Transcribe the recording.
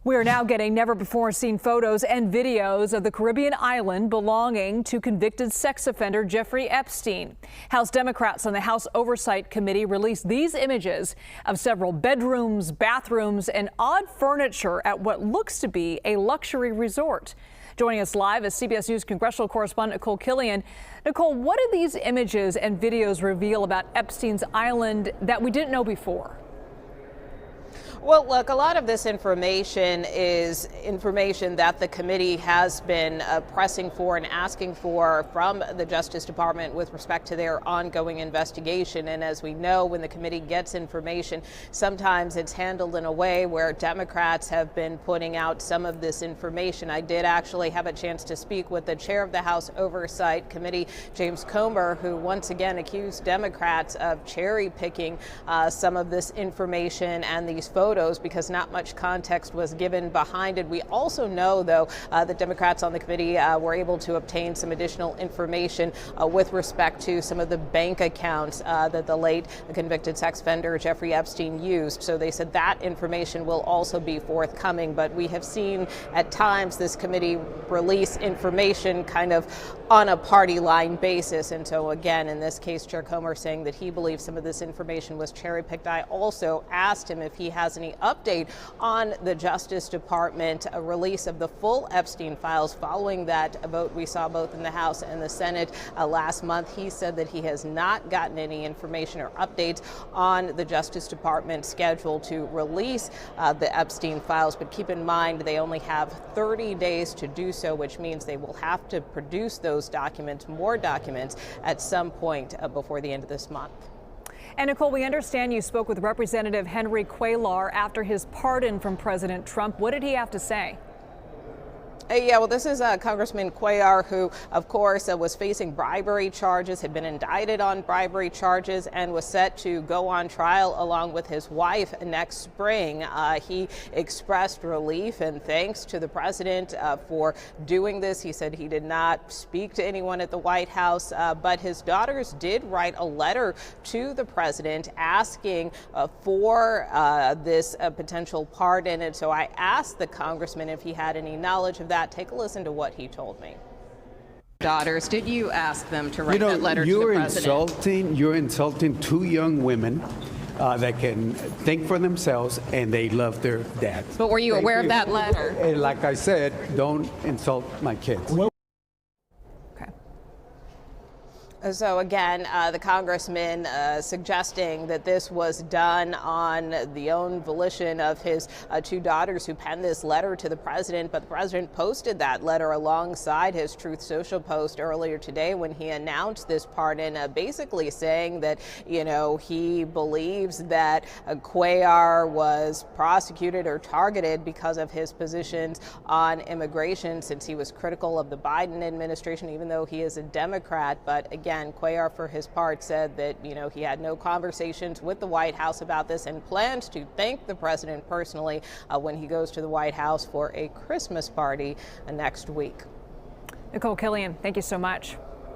We are now getting never-before-seen photos and videos of the Caribbean island belonging to convicted sex offender Jeffrey Epstein. House Democrats on the House Oversight Committee released these images of several bedrooms, bathrooms, and odd furniture at what looks to be a luxury resort. Joining us live is CBS News congressional correspondent Nikole Killion. Nikole, what do these images and videos reveal about Epstein's island that we didn't know before? Well, look, a lot of this information is information that the committee has been pressing for and asking for from the Justice Department with respect to their ongoing investigation. And as we know, when the committee gets information, sometimes it's handled in a way where Democrats have been putting out some of this information. I did actually have a chance to speak with the chair of the House Oversight Committee, James Comer, who once again accused Democrats of cherry picking some of this information and these photos because not much context was given behind it. We also know, though, that Democrats on the committee were able to obtain some additional information with respect to some of the bank accounts that the late convicted sex offender Jeffrey Epstein used. So they said that information will also be forthcoming. But we have seen at times this committee release information kind of on a party line basis. And so again, in this case, Chair Comer saying that he believes some of this information was cherry picked. I also asked him if he has any update on the Justice Department release of the full Epstein files following that vote we saw both in the House and the Senate last month. He said that he has not gotten any information or updates on the Justice Department schedule to release the Epstein files. But keep in mind, they only have 30 days to do so, which means they will have to produce those documents, more documents, at some point before the end of this month. And Nikole, we understand you spoke with Representative Henry Cuellar after his pardon from President Trump. What did he have to say? Yeah, well, this is Congressman Cuellar, who, of course, was facing bribery charges, had been indicted on bribery charges, and was set to go on trial along with his wife next spring. He expressed relief and thanks to the president for doing this. He said he did not speak to anyone at the White House, but his daughters did write a letter to the president asking for this potential pardon. And so I asked the congressman if he had any knowledge of that. Take a listen to what he told me. Daughters, did you ask them to write that letter to the president? You're insulting two young women that can think for themselves, and they love their dad. But were you aware of that letter? And like I said, don't insult my kids. So again, the congressman suggesting that this was done on the own volition of his two daughters who penned this letter to the president. But the president posted that letter alongside his Truth Social post earlier today when he announced this pardon, basically saying that, you know, he believes that Cuellar was prosecuted or targeted because of his positions on immigration, since he was critical of the Biden administration, even though he is a Democrat. But again, Cuellar, for his part, said that, you know, he had no conversations with the White House about this and plans to thank the president personally when he goes to the White House for a Christmas party next week. Nikole Killion, thank you so much.